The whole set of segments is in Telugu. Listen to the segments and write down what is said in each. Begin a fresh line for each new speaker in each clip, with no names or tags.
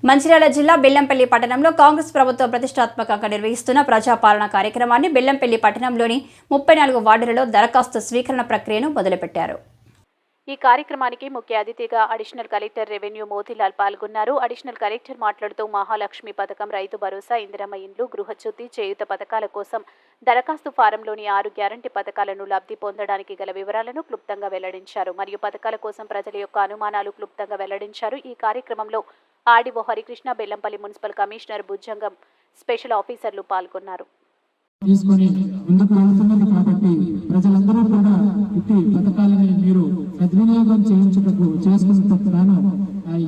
మంచిర్యాల జిల్లా బెల్లంపల్లి పట్టణంలో కాంగ్రెస్ ప్రభుత్వం ప్రతిష్టాత్మకంగా నిర్వహిస్తున్న ప్రజాపాలన కార్యక్రమాన్ని బెల్లంపల్లి పట్టణంలోని 34 వార్డులలో దరఖాస్తు స్వీకరణ ప్రక్రియను మొదలుపెట్టారు. ఈ కార్యక్రమానికి ముఖ్య అతిథిగా అడిషనల్ కలెక్టర్ రెవెన్యూ మోతిలాల్ పాల్గొన్నారు. అడిషనల్ కలెక్టర్ మాట్లాడుతూ మహాలక్ష్మి పథకం, రైతు భరోసా, ఇందిరమ్మ ఇండ్లు, గృహచ్యుతి, చేయూత పథకాల కోసం దరఖాస్తు ఫారంలోని 6 గ్యారంటీ పథకాలను లబ్ధి పొందడానికి గల వివరాలను క్లుప్తంగా వెల్లడించారు. మరియు పథకాల కోసం ప్రజల యొక్క అనుమానాలు క్లుప్తంగా వెల్లడించారు. ఈ కార్యక్రమంలో RDO Harikrishna, Bellampalli municipal commissioner Bhujangam, special ఆఫీసర్లు పాల్గొన్నారు.
తీసుకొని ముందుకు వెళ్తున్నది కాబట్టి ప్రజలందరూ కూడా ఇట్టి పథకాలని మీరు సద్వినియోగం చేసుకుంటున్నాను.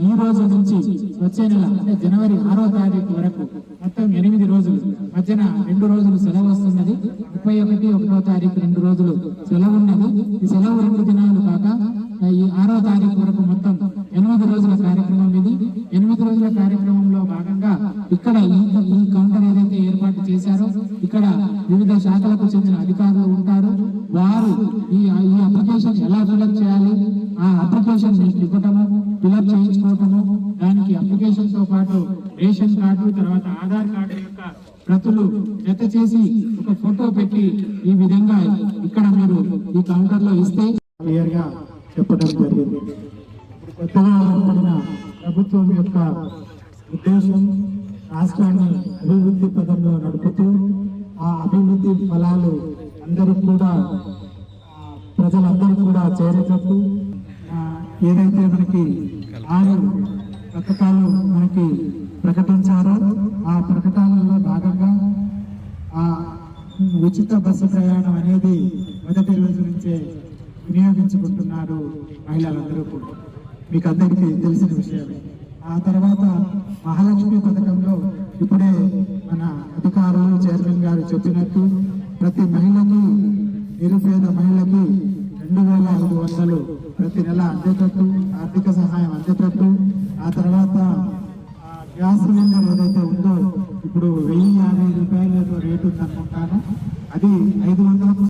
ఈ రోజు నుంచి వచ్చే నెల అంటే జనవరి 6వ తారీఖు వరకు మొత్తం 8 రోజులు మధ్యన 2 రోజులు సెలవు వస్తున్నది. 31, 1వ తారీఖు 2 రోజులు సెలవు ఉన్నది. ఈ సెలవు 2 దినాలు కాక ఈ 6వ తారీఖు వరకు మొత్తం 8 రోజుల కార్యక్రమం ఇది. 8 రోజుల కార్యక్రమంలో భాగంగా ఇక్కడ ఈ కౌంటర్ ఏదైతే ఏర్పాటు చేశారో ఇక్కడ వివిధ శాఖలకు చెందిన అధికారులు ఉంటారు. వారు ఈ అప్లికేషన్ ఎలా ఫిలప్ చేయాలి, ఆ అప్లికేషన్ మీకు ఇవ్వటము, ఫిలప్ చేయించుకోవటము, దానికి అప్లికేషన్ తో పాటు రేషన్ కార్డు, తర్వాత ఆధార్ కార్డు యొక్క ప్రతులు జత చేసి ఒక ఫోటో పెట్టి ఈ విధంగా ఇక్కడ మీరు ఈ కౌంటర్ లో ఇస్తే క్లియర్ గా చెప్పడం జరిగింది. కొత్తగా ఏర్పడిన ప్రభుత్వం యొక్క ఉద్దేశం రాష్ట్రాన్ని అభివృద్ధి పదంలో నడుపుతూ ఆ అభివృద్ధి ఫలాలు అందరికీ కూడా ప్రజలందరూ కూడా చేరేటట్టు ఏదైతే మనకి 6 పథకాలు మనకి ప్రకటించారో ఆ ప్రకటనలో భాగంగా ఆ ఉచిత బస్సు ప్రయాణం అనేది మొదటి రోజు నుంచే వినియోగించుకుంటున్నారు మహిళలందరూ కూడా, మీకు అందరికీ తెలిసిన విషయమే. ఆ తర్వాత మహాలక్ష్మి పథకంలో ఇప్పుడే మన అధికారులు, చైర్మన్ గారు చెప్పినట్టు ప్రతి మహిళకి, నిరుపేద మహిళకి 2500 ప్రతి నెల అందేటట్టు, ఆర్థిక సహాయం అందేటట్టు, ఆ తర్వాత గ్యాస్ సిలిండర్ ఏదైతే ఉందో ఇప్పుడు 1050 రూపాయలు రేటు ఉందనుకుంటాను.